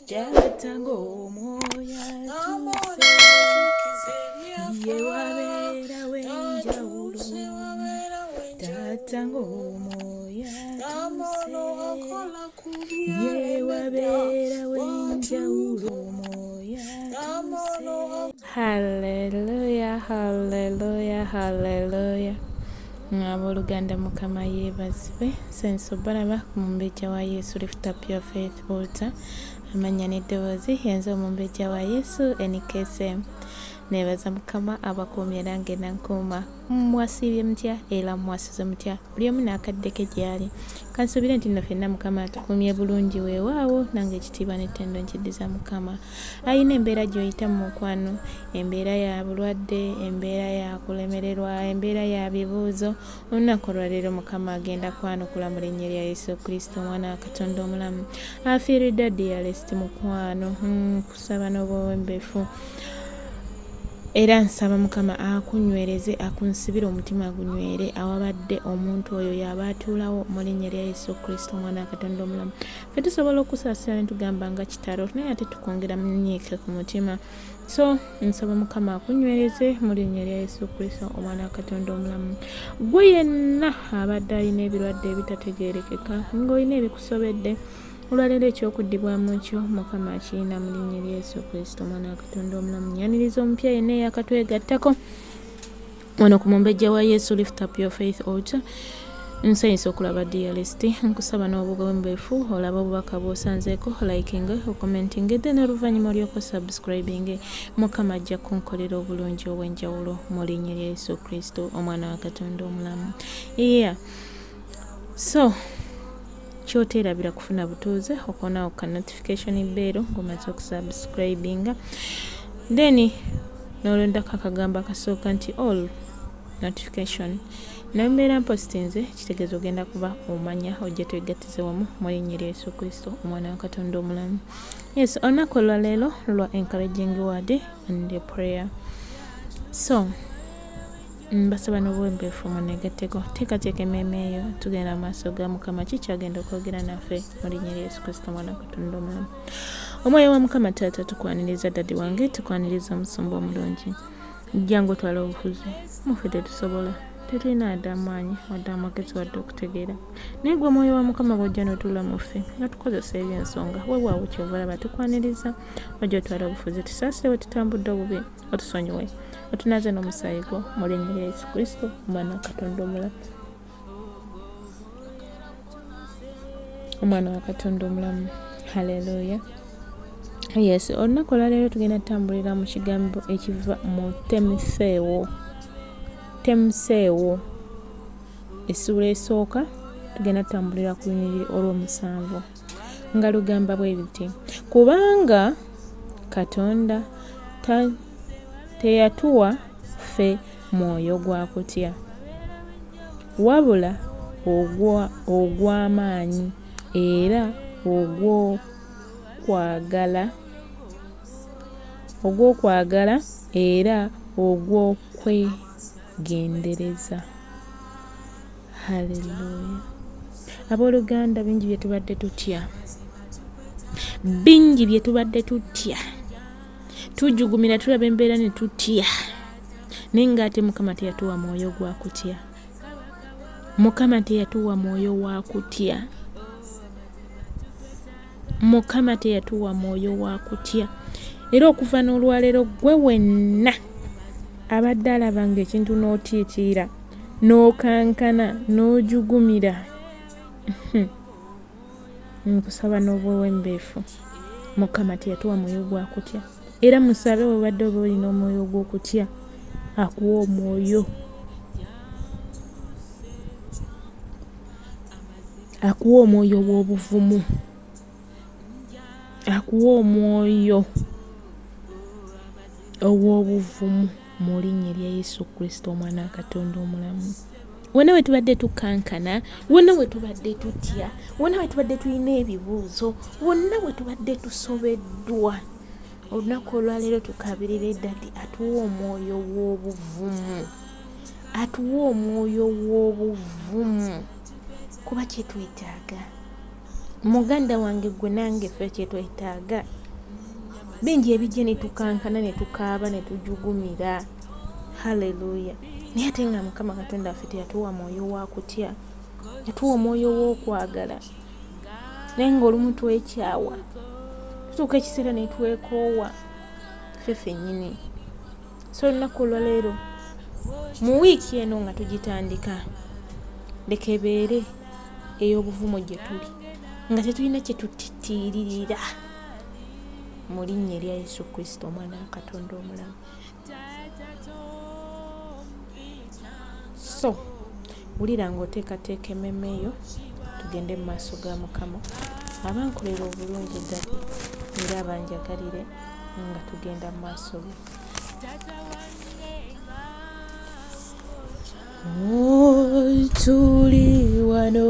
Jatango moya tuse ye wabera wenjawulo Jatango moya tuse ye wabera wenjawulo moya tuse. Hallelujah, hallelujah, hallelujah. Abooluganda Mukama yeebazibwe. Senso balaba ku mumbejja wa Yesu Lift Up Your Faith Altar. Amanya n'eddoboozi yenza omumbejja wa Yesu NKSM. Neebaza Mukama abakuumye nange nankuuma. Mwasiibye mutya era mwasize mutya? Buli omu n'akadde ke gy'ali. Kansuubire nti nno ffenna Mukama atukuumye bulungi weewaawo nange ekitiibwa n'ettendo nkiddiza Mukama. Ayina embeera gy'oyita mu mukwano, embeera ya bulwadde, embeera ya kulemererwa, embeera ya bibuuzo. Olunaku olwaleero Mukama agenda kwanukula mu linnya lya Yesu Kristo omwana wa Katonda omulamu. Afiiridde diyalist mukwano, kusaba n'obuwembeefu. Era nsaba Mukama akunywereze, akunsibire omutima gunywere awabadde omuntu oyo yaba atuulawo mu linnya lya Yesu Kristo omwana wa Katonda omulamu. Ffe tusobola okusaasira ne tugamba nga kitalo naye ate tukongera munyiike ku mutima. So nsaba Mukama akunywereze mu linnya lya Yesu Kristo omwana wa Katonda omulamu. Gwe yenna abadde alina ebirwadde ebitategeerekeka ng'olina ebikusobedde olwaleero ekyokuddibwamu kyo Mukama akirina mu linnya lya Yesu Kristo omwana wa Katonda omulamu. Yaniriza omupya yenna eyakatwegattako wano ku mumbejja wa Yesu Lift Up Your Faith Altar. Nsanyusa okulaba diyalist, nkusaba n'obuwembeefu olaba obubaka bw'osanzeeko, liking, commenting, then oluvannyuma olyoko subscribing. Mukama ajja kunkolera obulungi obw'enjawulo mu linnya lya Yesu Kristo omwana wa Katonda omulamu. So kyoteerabira kufuna butuuze okonawo ka notification bell ng'omaze okusubscribinga, then n'olondako akagambo akasooka nti all notification. Nambeera mpostinze kitegeeza ogenda kuba omanya ojja twegattize wamu mu linnya lya Yesu Kristo omwana wa Katonda omulamu. Yes, olunaku olwaleero lwa encouraging word and prayer. So mbasaba n'obuwembeefu muneegatteko, teekateeka emmeeme eyo, tugenda maaso ga Mukama ki kyagenda okwogera naffe mu linnya lya Yesu Kristo omwana wa Katonda omulamu. Omwoyo wa Mukama Taata tukwaniriza daddi wange, tukwaniriza omusumba omulungi. Jjangu otwala obufuzi, muffe tetusobola, tetulina wadde amaanyi wadde amagezi wadde okutegeera. Naye gwe Omwoyo wa Mukama bw'ojja n'otuula mu ffe n'atukozesa eby'ensonga, weewaawo kyova olaba tukwaniriza. Ojja otwala obufuzi, tusaasire we tutambudde obubi, otusonyiwe, otunaaze n'omusaayi gwo mu linnya lya Yesu Kristo omwana wa Katonda omulamu. Omwana wa Katonda omulamu. Haleluya. Yes, olunaku olwaleero tugenda tutambulira mu kigambo ekiva mu Timoseewo essula esooka. Tugenda tutambulira ku lunyiriri olw'omusanvu nga lugamba bwe biti: kubanga Katonda teyatuwa ffe mwoyo gwa kutya, wabula ogw'amaanyi era ogw'okwagala era ogw'okwegendereza. Haleluya. Abooluganda, bingi bye tubadde tutya, tujugumira, tulaba embeera ne tutya, naye ng'ate Mukama teyatuwa mwoyo gwa kutya. Mukama teyatuwa mwoyo wa kutya. Mukama teyatuwa mwoyo wa kutya. Era okuva n'olwaleero gwe wenna abadde alaba ng'ekintu n'otiitiira, n'okankana, n'ojugumira, nkusaba n'obuwembeefu, Mukama teyatuwa mwoyo gwa kutya. Era musabe obadde oba olina omwoyo gw'okutya, akuwa omwoyo, akuwa omwoyo w'obuvumu, akuwa omwoyo ow'obuvumu mu linnya lya Yesu Kristo omwana wa Katonda omulamu. Wonna we tubadde tukankana, wonna we tubadde tutya, wonna we tubadde tulina ebibuuzo, wonna we tubadde tusobeddwa, olunaku olwaleero tukabirire Daddy atuwa omwoyo w'obuvumu, atuwa omwoyo w'obuvumu, kuba kyetwetaaga. muganda wange gwe nange ffe kyetwetaaga bingi ebijja ne tukankana ne tukaaba ne tujugumira. Haleluya. Naye ate nga Mukama Katonda waffe teyatuwa mwoyo wa kutya, yatuwa omwoyo w'okwagala. Naye ng'olumu twekyawa, tutuuka ekiseera ne twekoowa ffe ffennyini. So olunaku olwaleero mu wiiki eno nga tugitandika, leka ebeere ey'obuvumo gye tuli, nga tetulina kye tutitiiririra mu linnya erya Yesu Kristo omwana wa Katonda omulamu. So wulira ng'oteekateeka emmeeme eyo, tugende mu maaso ga Mukama abankolera obulungi ddala era abanjagalire nga tugenda mu maaso ge. Tuli wano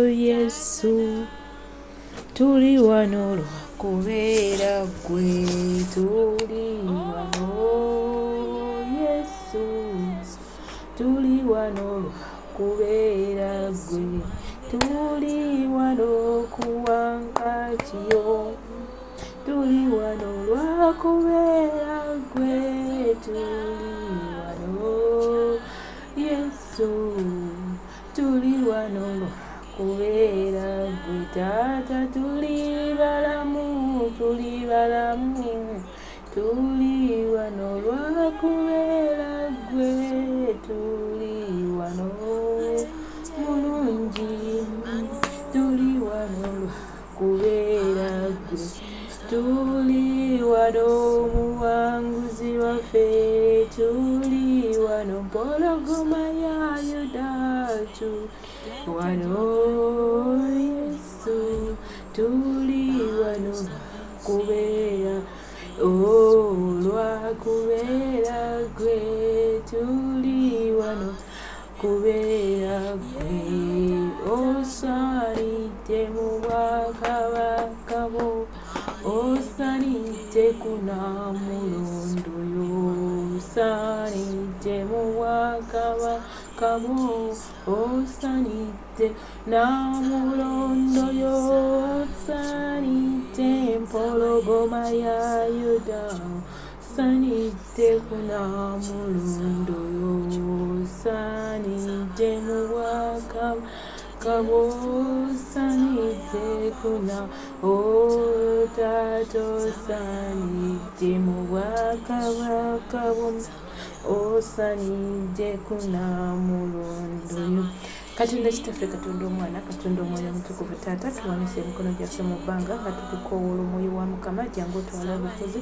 Yesu, tuli wano lwakubeera ggwe, tuli wano Yesu, tuli wano lwakubeera ggwe, tuli wano kuwankakiyo, tuli wano lwakubeera ggwe, tuli wano Yesu, tuli wano lwakubeera ggwe Taata, tuli balamu, tuli balamu, tuli wano lwakubeera ggwe, tuli wano mulungi, tuli wano lwakubeera ggwe, tuli wano muwanguzi waffe, tuli wano mpologoma ya Yuda, tuli wano Yesu, tuli wano lwakubeera, lwakubeera ggwe, tuli wano kubeera ggwe, osaanidde mu bwakabaka bwo, osaanidde ku Nnamulondo yo, osaanidde mu bwakabaka bwo, osaanidde Nnamulondo yo, osaanidde empologoma ya Yuda, osaanidde ku Nnamulondo yo, osaanidde mu bwakabaka bwo, osaanidde ku Taata, osaanidde mu bwakabaka bwo, osaanidde ku Nnamulondo yo. Katonda kitaffe, Katonda omwana, Katonda omwoyo omutukuvu, Taata tuwanise emikono gyaffe mu bbanga nga tukukoowoola omwoyo wa Mukama. Jangu otwale obufuzi,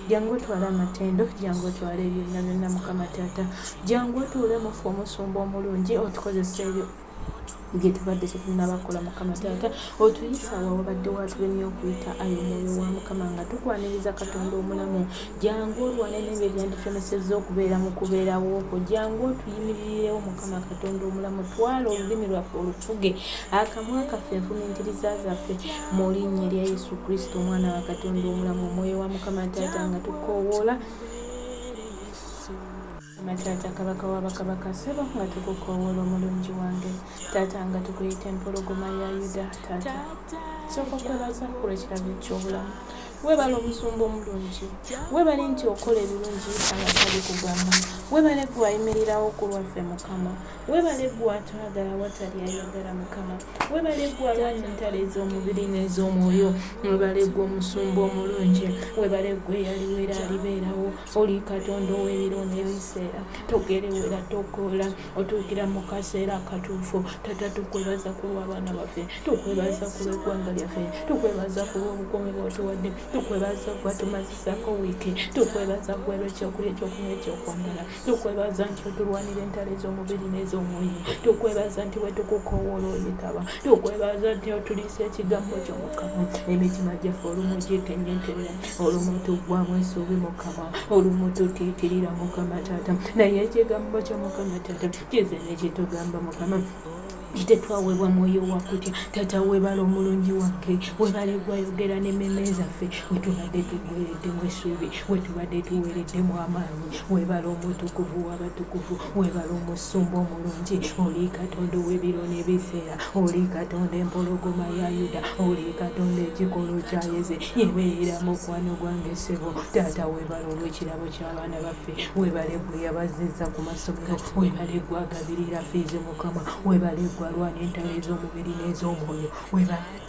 jangu otwale amatendo, jangu otwale byonna byonna Mukama Taata, jangu otuule mu ffe omusumba omulungi, otukozesa ebyo bye tubadde tetunnabakola Mukama Taata, otuyisa awo wabadde watulemye okuyita ayo omwoyo wa Mukama nga tukwaniriza Katonda omulamu. Jangu olwane n'ebyo ebyandifemesezza okubeera mu kubeerawo okwo, jangu otuyimirirewo Mukama Katonda omulamu, twala olulimi lwaffe olufuge, akamwa kaffe enfumiitiriza zaffe mu linnya erya Yesu Kristo omwana wa Katonda omulamu. Omwoyo wa Mukama Taata nga tukoowoola Taata kabaka w'abakabaka, sebo nga tukukoowoola omulungi wange Taata, nga tukuyita empologoma ya Yuda. Taata sooka kwebaza olw'ekirabo eky'obulamu, weebale omusumba omulungi, weebale nti okola ebirungi abatali kugamba, weebale gwe wayimirirawo ku lwaffe Mukama, weebale gwe watwagala watali ayagala Mukama, weebale gwe alwanya entalo ez'omubiri n'ez'omwoyo, weebale gwe omusumba omulungi, weebale gwe yaliwo era alibeerawo, oli Katonda ow'ebiro n'ebiseera, togerewera tokoola, otuukira mu kaseera akatuufu. Taata tukwebaza ku lw'abaana baffe, tukwebaza ku lw'eggwanga lyaffe, tukwebaza ku lw'obukuumi bw'otuwadde, tukwebaza gwe atumazisaako wiiki, tukwebaza gwe lw'ekyokulya ekyokunywa ekyokwambala, tukwebaza nti otulwanira entalo ez'omubiri n'ez'omwoyo, tukwebaza nti bwe tukukoowoola oyitaba, tukwebaza nti otuliisa ekigambo kyo Mukama. Emitima gyaffe olumu gyekenneeterera, olumu tuggwaamu essuubi Mukama, olumu tutiitirira Mukama Taata, naye ekigambo kyo Mukama Taata kize ne kitugamba Mukama tetwaweebwa mwoyo wa kutya. Taata weebala omulungi wange, weebale gwayogera n'emmeme zaffe we tubadde tuweereddemu essuubi, we tubadde tuweereddemu amaanyi. Weebala omutukuvu w'abatukuvu, weebala omusumba omulungi. Oli Katonda ow'ebiro n'ebiseera, oli Katonda empologoma ya Yuda, oli Katonda ekikolo kya Yese. Yemerera mukwano gwange ssebo. Taata weebala olw'ekirabo ky'abaana baffe, weebale gwe yabazizza ku masomero, weebale gwe agabirira fiizi Mukama, weebale gwe alwana entalo ez'omubiri n'ez'omwoyo, weebale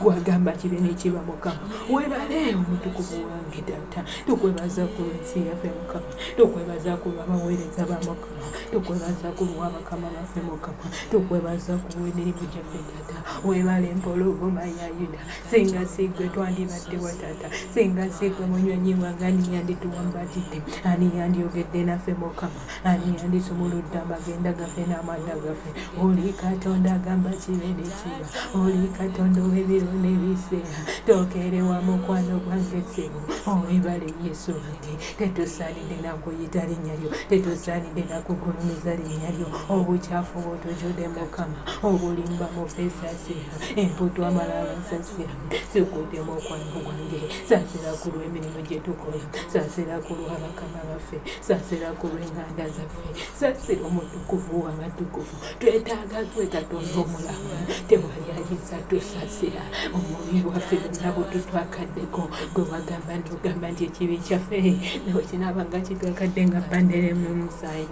gwagamba kibe n'ekiba Mukama, weebale omutukuvu wange Taata. Tukwebaza ku nsi yaffe Mukama, tukwebaza ku baweereza ba Mukama, tukwebaza ku lw'abakama baffe Mukama, tukwebaza ku emirimu gyaffe Taata. Weebale empologoma ya Yuda, singa sigwe twandibaddewa Taata, singa sigwe munyonyi wange ani yandituwambatidde, ani yandyogedde naffe Mukama, ani yandisumuludde amagenda gaffe n'amanda gaffe. Oli Katonda agamba kibe n'ekiba, oli Katonda ow'ebiro n'ebiseera. Tokeerewa mukwano gwange ssebo, weebale Yesu wange. Tetusaanidde nakuyita linnya lyo, tetusaanidde nakugulumiza linnya lyo. Obukyafu bw'otujjudde Mukama, obulimba mufe saasira, emputu amalala saasira. Sikudde mukwano gwange, saasira ku lw'emirimu gye tukola, saasira ku lw'abakama baffe, saasira ku lw'enganda zaffe, saasira omutukuvu w'abatukuvu. Twetaaga gwe Katonda omulamu, tewali ayinza tusaasira. Omubiri waffe bonna bututwakaddeko, gwe wagamba ntugamba nti ekibi kyaffe newekinaba nga kitwakadde nga bbandera omusaayi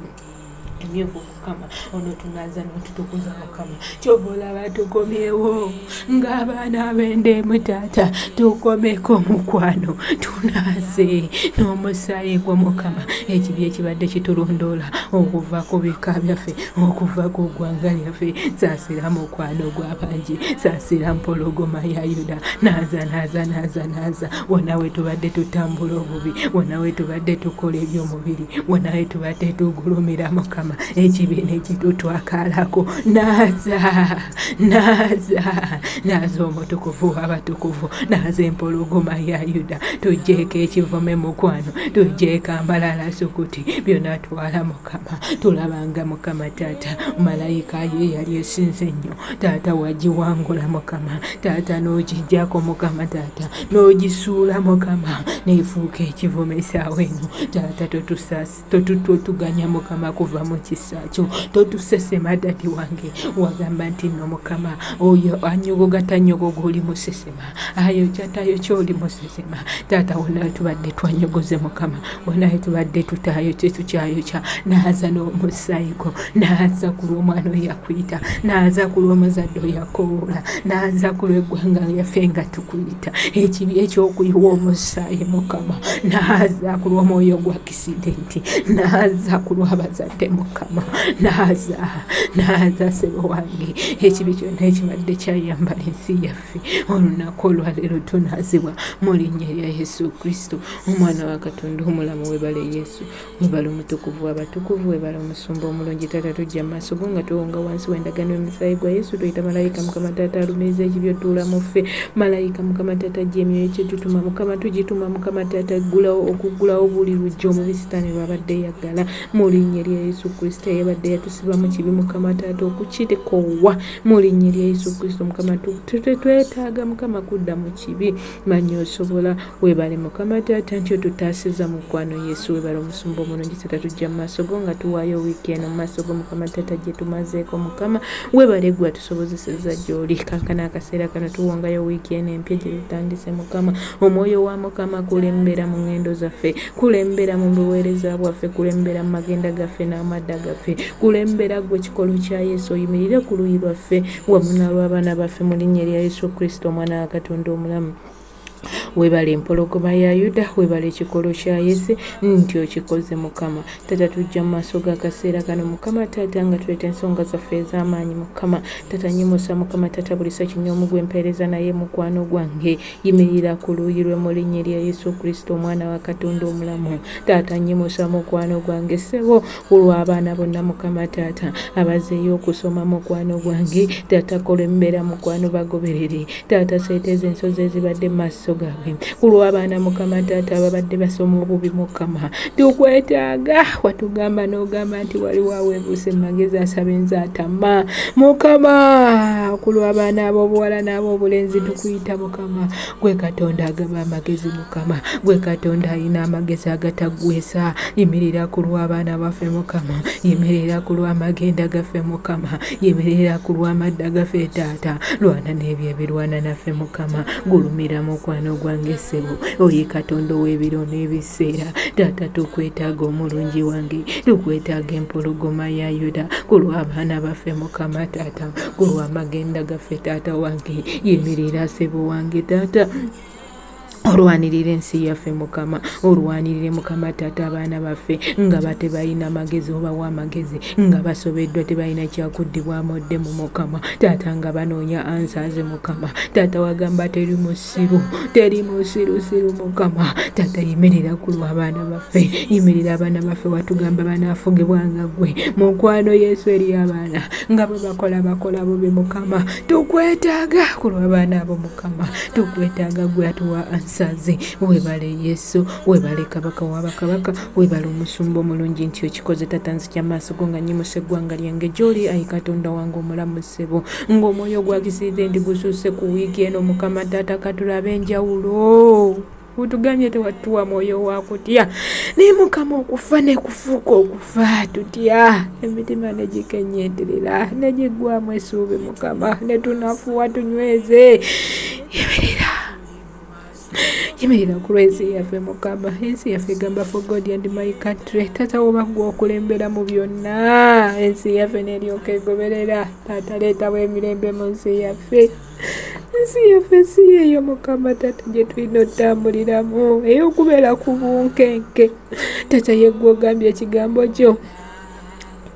emyufu Mukama, ono tunaza n'otutukuza Mukama. Kyova olaba tukomyewo ng'abaana b'endemu Taata, tukomeko mukwano, tunaze n'omusaayi gwo Mukama. Ekibi ekibadde kitulondoola okuva ku bika byaffe, okuva ku ggwanga lyaffe, saasira mukwano gw'abangi, saasira mpologoma ya Yuda. Naaza wonna we tubadde tutambula obubi, wonna we tubadde tukola eby'omubiri, wonna we tubadde tugulumira Mukama, ekibi nekitutwakalako. Naaza omutukuvu w'abatukuvu, naaza empologoma ya Yuda. Tugjeeko ekivume mukwano, tugjeeko amalala sukuti, byonna twala Mukama. Tulabanga Mukama Taata, malayika ye yali esinze ennyo Taata, wagiwangula Mukama Taata, n'ogijjako Mukama Taata, n'ogisuula Mukama, neefuuka ekivume essaawa eno Taata. Totuganya Mukama kuva mu kisa kyo, totusesema Dadi wange. Wagamba nti nno Mukama oyo anyogoga tanyogoga oli musesema, ayokyatayo kyoli musesema Taata. Wonna we tubadde twanyogoze Mukama, wonna we tubadde tutaayo tetukyayokya, naaza n'omusaayi gwo, naaza ku lw'omwana oyakuyita, naaza ku lw'omuzadde oyakoola, naaza ku lw'eggwanga lyaffe nga tukuyita. Ekibi ekyokuyiwa omusaayi Mukama, naaza ku lw'omwoyo gwa akisidenti, naaza ku lw'abazadde Mukama, naaza ssebo wange. Ekibi kyonna ekibadde kyayambala ensi yaffe olunaku olwaleero tunaazibwa mu linnya lya Yesu Kristo, omwana wa Katonda omulamu. Weebale Yesu, weebale omutukuvu w'abatukuvu, weebale omusumba omulungi Taata. Tujja mu maaso go nga tuwonga wansi w'endagaano y'omusaayi gwa Yesu. Tuyita malayika Mukama Taata alumiriza ekibi otuula mu ffe. Malayika Mukama Taata ajja emyoyo gye tutuma Mukama, tugituma Mukama Taata okuggulawo buli lujja omubi Sitaani lwabadde yagala mu linnya lya Yesu Kristo. Yabadde yatusiba mu kibi Mukama Taata, okukitekowa mu linnya lya Yesu Kristo Mukama. Twetaaga Mukama kudda mu kibi, manya osobola. Weebale Mukama Taata nti otutaasiza mukwano Yesu. Weebale omusumba omulungi Taata. Tujja mu maaso go nga tuwaayo wiiki eno mu maaso go Mukama Taata gye tumazeeko Mukama. Weebale gwe atusobozesezza gy'oli. Kankana akaseera kano tuwongayo wiiki eno empya gye tutandise Mukama. Omwoyo wa Mukama kulembera mu ngendo zaffe, kulembera mu buweereza bwaffe, kulembera mu magenda gaffe n'amadda gaffe, kulembera gwe ekikolo kya Yesu. Oyimirire ku luuyi lwaffe wamu n'alw'abaana baffe mu linnya lya Yesu Kristo, omwana wa Katonda omulamu. Weebale empologoma ya Yuda, weebale ekikolo kya Yese nti okikoze Mukama Taata. Tujja mu maaso g'akaseera kano Mukama Taata nga tuleeta ensonga zaffe ez'amaanyi Mukama Taata. Nyimusa Mukama Taata buli ssakinyoomu gw'empeereza naye mukwano gwange, yimirira ku luuyi lwe mu linnya lya Yesu Kristo, omwana wa Katonda omulamu Taata. Nyimusa mukwano gwange ssebo olw'abaana bonna Mukama Taata abazeeyo okusoma mukwano gwange Taata. Kola embeera mukwano bagoberere Taata. Seeteeza ensozi ezibadde maaso maaso gaabwe ku lw'abaana Mukama Taata ababadde basoma obubi Mukama tukwetaaga watugamba n'ogamba nti waliwo aweebuuse mu magezi asaba enzaatama Mukama ku lw'abaana ab'obuwala n'ab'obulenzi tukuyita Mukama gwe Katonda agaba amagezi Mukama gwe Katonda alina amagezi agataggweesa yimirira ku lw'abaana baffe Mukama yimirira ku lw'amagenda gaffe Mukama yimirira ku lw'amadda gaffe Taata lwana n'ebyo ebirwana naffe Mukama gulumira mukwano gwange ssebo oyi Katonda ow'ebiro n'ebiseera Taata tukwetaaga omulungi wange tukwetaaga empologoma ya Yuda ku lw'abaana baffe Mukama Taata ku lw'amagenda gaffe Taata wange yimirira ssebo wange Taata olwanirira ensi yaffe Mukama olwanirire Mukama Taata abaana baffe nga batebalina magezi oba w'amagezi nga basobeddwa tebalina kyakuddibwamu ddemu Mukama Taata nga banoonya ansaaze Mukama Taata wagamba teri musirusiru Mukama Taata yimirira ku lw'abaana baffe yimirira abaana baffe watugamba banaafugibwanga gwe mukwano Yesu eri abaana nga bwe bakola bubi Mukama tukwetaaga ku lw'abaana abo Mukama tukwetaaga gwe atuwa ansaze webale Yesu webale Kabaka w'abakabaka webale omusumba omulungi nti okikoze Taata nzija maaso go nga nyimuse eggwanga lyange gy'oli ayi Katonda wange omulamu ssebo ng'omwoyo gwakisiidde ndi gusuuse ku wiiki eno Mukama Taata katulabe enjawulo utugambye tewatuwa mwoyo wa kutya naye Mukama okufa ne kufuuka okufa tutya emitima ne gikenyenterera ne giggwaamu essuubi Mukama ne tunafuwa tunyweze yimirira ku lw'ensi yaffe Mukama ensi yaffe egamba for God and my country Taata woba gwe okulembera mu byonna ensi yaffe n'eryoka egoberera Taata leetawo emirembe mu nsi yaffe ensi yaffe si eyo Mukama Taata gye tulina otambuliramu ey'okubeera ku bunkenke Taata yeggwe ogambye ekigambo kyo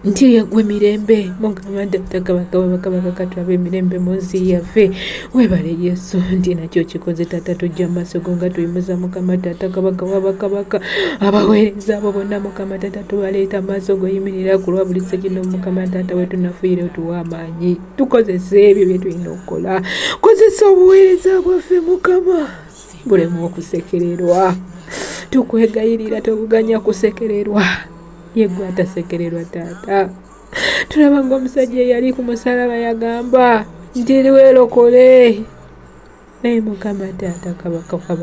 nti yegwe mirembe Mukama Taata Kabaka w'abakabaka katulabe emirembe mu nsi yaffe webale Yesu nti nakyo kikoze Taata tujja mu maaso go nga tuyimuza Mukama Taata Kabaka w'abakabaka abaweereza abo bonna Mukama Taata tubaleeta maaso go yimirira ku lwa buli sekino Mukama Taata we tunafuire otuwa amaanyi tukozesa ebyo bye tulina okukola kozesa obuweereza bwaffe Mukama bulemu okusekererwa tukwegayirira tobuganya kusekererwa yegwe atasekererwa Taata tulaba ng'omusajja eyali ku musalaba yagamba nti weerokole naye Mukama Taata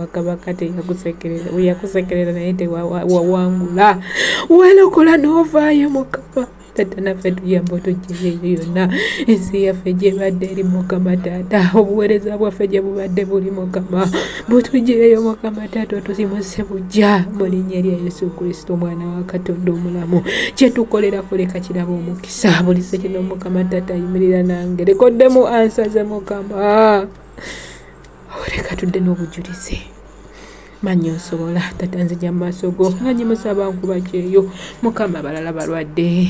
Kabaka teyakusekerera we yakusekerera naye tewawangula weerokola n'ovaayo Mukama Taata naffe tuyamba otugyeyo yonna ensi yaffe gye badde eri Mukama Taata obuweereza bwaffe gye bubadde buli Mukama butugyeyo Mukama Taata otusimuse bujja mu linnya lya Yesu Kristo omwana wa Katonda omulamu kye tukolera kuleka kiraba omukisa buli sekino Mukama Taata yimirira nange lekoddemu ansaze Mukama oleka tudde n'obujulizi manyi osobola Taata nzija mu maaso go nga nyimusaba nkuba kyeyo Mukama balala balwadde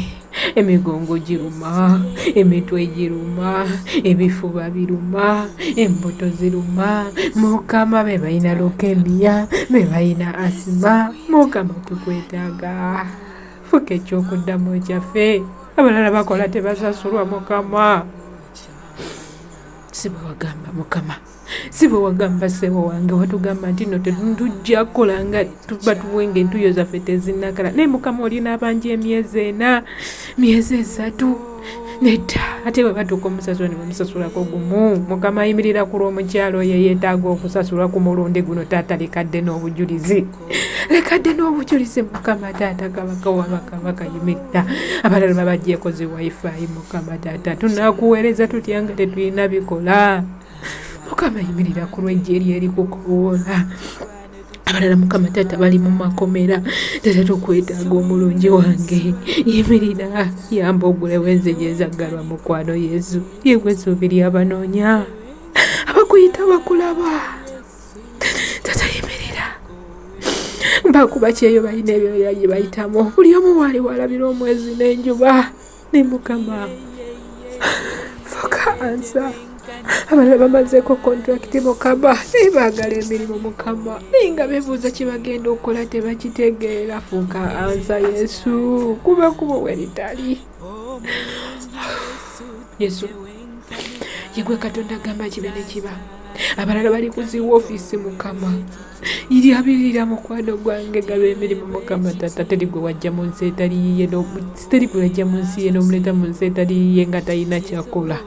emigongo giruma emitwe giruma ebifuba biruma embuto ziruma Mukama be balina leukemia be balina asima Mukama tukwetaaga fuka ekyokuddamu ekyaffe abalala bakola tebasasulwa Mukama si bwe wagamba Mukama si bwe wagamba ssebo wange watugamba nti no tujja kukola nga tuba tuwenge entuyo zaffe tezinnakala naye Mukama olina abangi emyezi 4 myezi 3 nedda ate bwe batuuka omusasula ne bamusasulako gumu Mukama ayimirira ku lw'omukyalo oyo yeetaaga okusasulwa ku mulundi guno Taata lekadde n'obujulizi Mukama Taata Kabaka w'abakabaka yimirira abalala babaggyeko zi wifi Mukama Taata tunakuweereza tutya nga tetulina bikola Mukama yimirira ku lw'eggye eri kukoola abalala Mukama Taata bali mu makomera Taata tukwetaaga omulungi wange yimirira yamba ogulewo enzigi ezaggalwa mukwano Yesu yegwe essuubi lyabanoonya abakuyita bakulaba Taata yimirira bakuba kyeyo balina ebyoya bye bayitamu buli omu waali walabira omwezi n'enjuba ne Mukama fuka ansa abalala bamazeeko kontrakiti Mukama naye baagala emirimu Mukama naye nga beebuuza kye bagenda okukola tebakitegeera fuuka ansa Yesu kuba weritali Yesu yegwe Katonda agamba kibe ne kiba abalala bali kuzi woofiisi Mukama yabirira mukwano gwange gaba emirimu Mukama Taata teri gwe wajja mu nsi etaliyiye teri gwe wajja mu nsi ye n'omuleeta mu nsi etaliyiye nga talina kyakola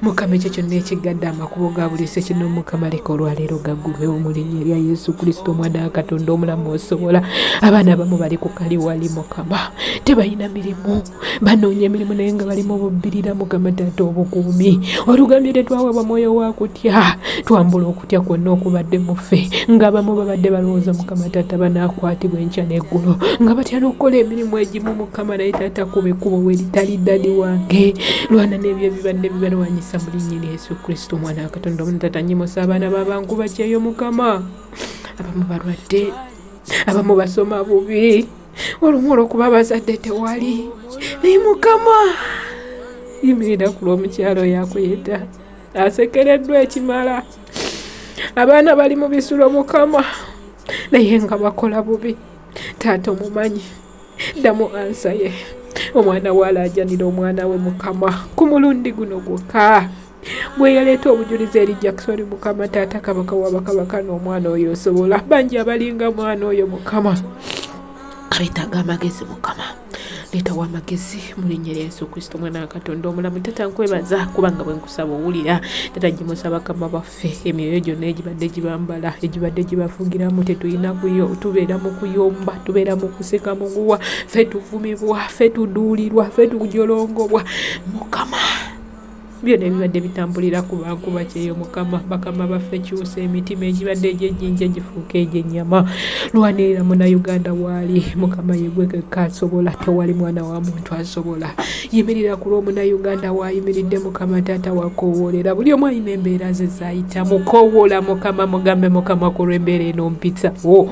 Mukama ekyo kyonna ekigadde amakubo ga buli sekino Mukama leka olwaleero gaggulwewo mu linnya erya Yesu Kristo omwana wa Katonda omulamu osobola. Abaana abamu bali ku kaliwali Mukama tebalina mirimu banoonya emirimu naye nga balimu obubbirira Mukama Taata obukuumi olugambye tetwaweebwa mwoyo wa kutya twambula okutya kwonna okubadde mu ffe ng'abamu babadde balowooza Mukama Taata banaakwatibwa enkya n'eggulo nga batya n'okukola emirimu egimu Mukama naye Taata ku bikubo we litali ddadi wange lwana n'ebyo ebibadde bibalwanyisa mu linnya erya Yesu Kristo omwana wa Katonda omulamu. Taata nnyimusa abaana b'abangu bakyeyo Mukama abamu balwadde abamu basoma bubi olumu olw'okuba abazadde tewali naye Mukama yimirira ku lw'omukyalo yakuyita asekereddwa ekimala abaana bali mu bisulo Mukama naye nga bakola bubi Taata omumanyi ddamu ansa ye omwana waalaajanira omwana we Mukama ku mulundi guno gwokka bwe yaleeta obujulizi eri Jackson Mukama Taata kabaka w'abakabaka n'omwana oyo osobola bangi abalinga mwana oyo Mukama abeetaaga amagezi Mukama leetawo amagezi mu linnya erya Yesu Kristo omwana wa Katonda omulamu. Taata nkwebaza kubanga bwe nkusaba owulira Taata nnyimusa bakama baffe emyoyo gyonna egibadde gibambala egibadde gibafugiramu tetulina tubeera mu kuyomba tubeera mu kuseka muguwa ffe tuvumibwa ffe tuduulirwa ffe tujolongobwa Mukama byonna ebibadde bitambulira ku bantu bakyeyo Mukama bakama baffe kyusa emitima egibadde egy'ejjinja gifuuka egy'ennyama lwanirira Munnayuganda waali Mukama yegwe kekka asobola tewali mwana wa muntu asobola yimirira ku lw'Omunnayuganda waayimiridde Mukama Taata wakowoolera buli omu ayina embeera ze z'ayita mukowoola Mukama mugambe Mukama ku lw'embeera eno mpisaawo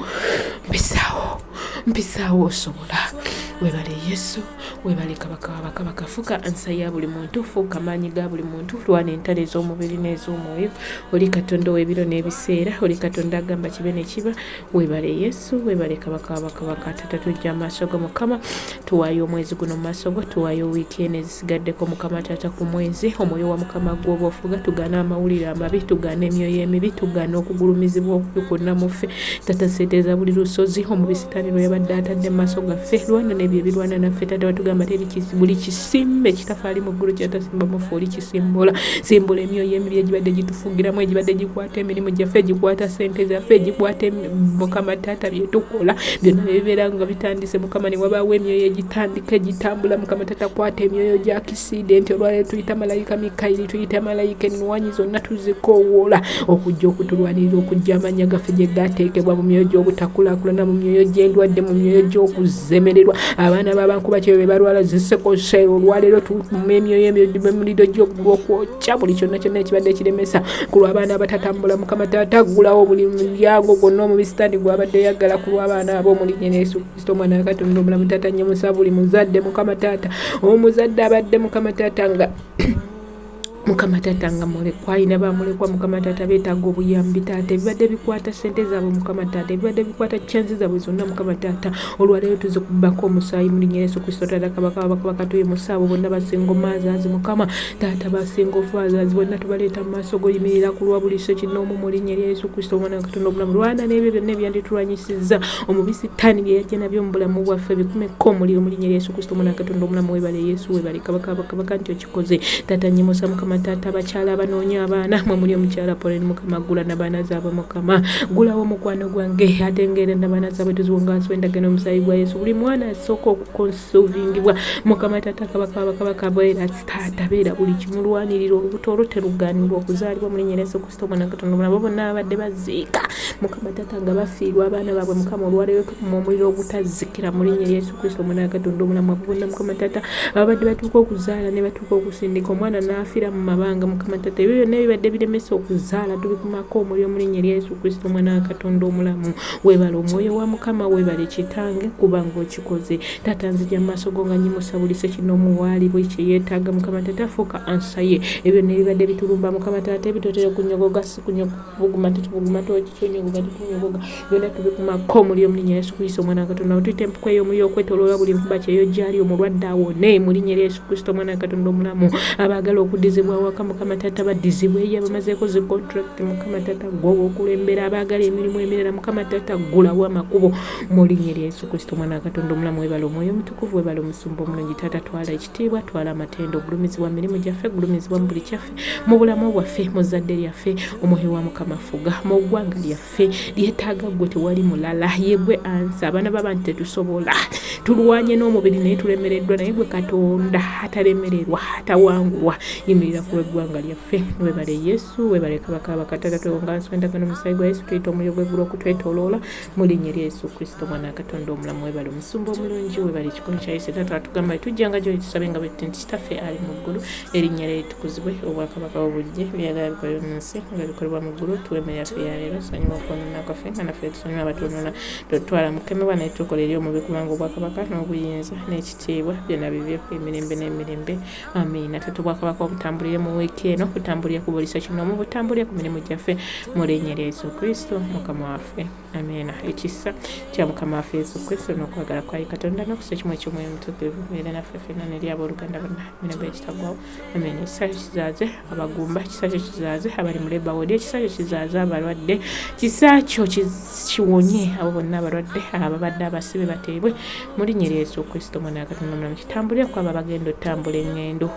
osobola. Webale Yesu webale kabaka w'abakabaka fuka ansa ya buli muntu fuka maanyi ga buli muntu lwana entalo ez'omubiri n'ez'omwoyo oli Katonda w'ebiro n'ebiseera oli Katonda agamba kibe ne kiba. Webale Yesu webale kabaka w'abakabaka Taata tujja amaaso go Mukama tuwaayo omwezi guno mu maaso go tuwaayo wiiki eno ezisigaddeko Mukama Taata ku mwezi omwoyo wa Mukama gw'oba ofuga tugaana amawulire amabi tugaana emyoyo emibi tugaana okugulumizibwa okubi kwonna mu ffe Taata seeteeza buli lusozi omubisitaniro yabadde atadde mu maaso gaffe lwana n'ebyo ebirwana naffe Taata watugamba teri buli kisimbe kitafaali mu ggulu kyatasimba mufu oli kisimbola simbula emyoyo emibi egibadde gitufugiramu egibadde gikwata emirimu gyaffe egikwata ssente zaffe egikwata Mukama Taata byetukola byonna bibeera nga bitandise Mukama ne wabaawo emyoyo egitandika egitambula Mukama Taata kwata emyoyo gya akisidenti olwaleero tuyita malayika Mikayiri tuyita malayika enwanyi zonna tuzikoowoola okujja okutulwanirira okujja amannya gaffe gye gaateekebwa mu myoyo gy'obutakulaakulana mu myoyo gy'endwadde mu myoyo gy'okuzemererwa abaana b'abanku bakyeyo be balwala zisekose olwaleero tuma emyoyo emuliro gy'okwokya buli kyonna kyonna ekibadde kiremesa ku lw'abaana abatatambula Mukama Taata ggulawo buli mulyango gwonna omubisitaani gwabadde yagala ku lw'abaana abo mu linnya erya Yesu Kristo omwana wa Katonda omulamu. Taata nnyimusa buli muzadde Mukama Taata omuzadde abadde Mukama Taata nga Mukama Taata nga mulekwa ayina bamulekwa Mukama Taata beetaaga obuyambi Taata ebibadde bikwata ssente zaabwe Mukama Taata ebibadde bikwata kyanzi zaabwe zonna Mukama Taata olwaleero tuzikubako omusaayi mu linnya erya Yesu Kristo Taata kabaka w'abakabaka tuyimusa abo bonna basinga omazaazi Mukama Taata basinga ofazaazi bonna tubaleeta mu maaso go yimirira ku lwa buli sekinoomu mu linnya erya Yesu Kristo omwana wa Katonda omulamu lwana n'ebyo byonna ebyanditulwanyisizza omubisi ttaani bye yajja nabyo mu bulamu bwaffe bikumeko omuliro mu linnya erya Yesu Kristo omwana wa Katonda omulamu. Webale Yesu webale kabaka w'abakabaka nti okikoze Taata nnyimusa Mukama Taata abakyala abanoonya abaana mwe muli omukyala Pauline Mukama gula n'abaana zaabwe Mukama gulawo mukwano gwange ate ngenda n'abaana zaabwe tuziwonga wansi w'endagano omusaayi gwa Yesu buli mwana asooka okukonsovingibwa Mukama Taata kabaka w'abakabaka beera Taata beera buli kimulwanirira olubuto olwo terugaanirwa okuzaalibwa mu linnya erya Yesu Kristo omwana wa Katonda omulamu bonna abadde baziika Mukama Taata nga bafiirwa abaana baabwe Mukama olwaleero tukuma omuliro ogutazikira mu linnya erya Yesu Kristo omwana wa Katonda omulamu bonna Mukama Taata abadde batuuka okuzaala ne batuuka okusindika omwana n'afiira mu mabanga Mukama Taata ebyo byonna ebibadde biremesa okuzaala tubikumako omuliro mu linnya erya Yesu Kristo omwana wa Katonda omulamu. Weebale omwoyo wa Mukama weebale kitange kubanga okikoze Taata nzija mu maaso go nga nnyimusa buli sekinoomu waali bwe kye yeetaaga Mukama Taata fuuka ansa ye ebyo byonna ebibadde bitulumba Mukama Taata ebitotere kunyogoga si kunyogobuguma tetubuguma tokitonyogoga tetunyogoga byonna tubikumako omuliro mu linnya erya Yesu Kristo omwana wa Katonda tuyita empuku eyo omuliro okwetooloola buli nvuba kyeyo gyali omulwadde awone mu linnya erya Yesu Kristo omwana wa Katonda omulamu abaagala okuddizibwa baggibwa waka Mukama Taata baddizibweyo abamazeeko zi contract Mukama Taata gwoba okulembera abaagala emirimu emirala Mukama Taata ggulawo amakubo mu linnya lya Yesu Kristo Mwana wa Katonda omulamu webala omwoyo omutukuvu webala omusumba omulungi Taata twala ekitiibwa twala amatendo ogulumizibwa mirimu gyaffe gulumizibwa mu buli kyaffe mu bulamu bwaffe mu zadde lyaffe omwoyo wa Mukama fuga mu ggwanga lyaffe lyetaaga ggwe tewali mulala ye gwe ansa abaana b'abantu tetusobola tulwanye n'omubiri naye tulemereddwa naye gwe Katonda atalemererwa atawangulwa yimirira ku eggwanga lyaffe webale Yesu webale kabaka bakatata twewonga nswendagano omusaayi gwa Yesu tuyita omuliro gw'eggulu okutwetooloola mu linnya lya Yesu Kristo Mwana wa Katonda omulamu webale omusumba omulungi webale ekikono kya Yesu Taata atugamba tujjanga gy'oli tusabe nga bwe tuti nti kitaffe ali mu ggulu erinnya lye litukuzibwe obwakabaka obujje byagala bikolebwa mu nsi nga bikolebwa mu ggulu tuwemme yaffe ya leero sonyiwa okwonoona kwaffe nga naffe tusonyiwa abatwonoona totwala mukemebwa naye tukola eri omubi kubanga obwakabaka n'obuyinza n'ekitiibwa byonna bibyo emirembe n'emirembe amiina Taata obwakabaka obutambulire mu wiiki eno butambulire ku buli kinomu butambulire ku mirimu gyaffe mu linnya lya Yesu Kristo Mukama waffe amiina ekisa kya Mukama waffe Yesu Kristo n'okwagala kwa Katonda n'okusa ekimu eky'omwoyo omutukuvu beera naffe ffenna n'eri abooluganda bonna emirembe ekitagwawo amiina ekisa kizaaze abagumba kisa kyo kizaaze abali mu leba wodi ekisa kyo kizaaze abalwadde kisa kyo kiwonye abo bonna abalwadde ababadde abasibe bateebwe mu linnya lya Yesu Kristo Mwana wa Katonda omulamu kitambulire ku abo abagenda otambula engendo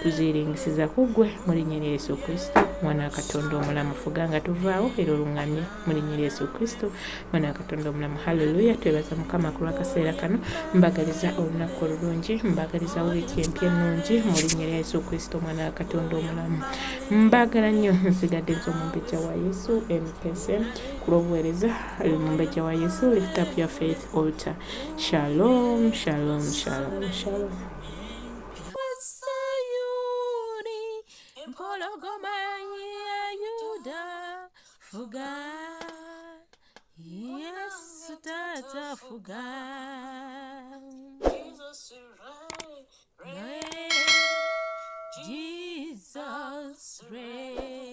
tuziringisiza ku ggwe mu linnya lya Yesu Kristo Mwana wa Katonda omulamu fuga nga tuvaawo era oluŋŋamye mu linnya lya Yesu Kristo Mwana wa Katonda omulamu haleluya twebaza Mukama ku lw'akaseera kano mbagaliza olunaku olulungi mbagaliza wiiki empya ennungi mu linnya lya Yesu Kristo Mwana wa Katonda omulamu mbagala nnyo nsigadde nze omumbejja wa Yesu MPSM ku lw'obuweereza omumbejja wa Yesu lift up your faith altar shalom shalom shalom shalom Empologoma ya Yuda fuga Yesu Tata fuga Jesus reign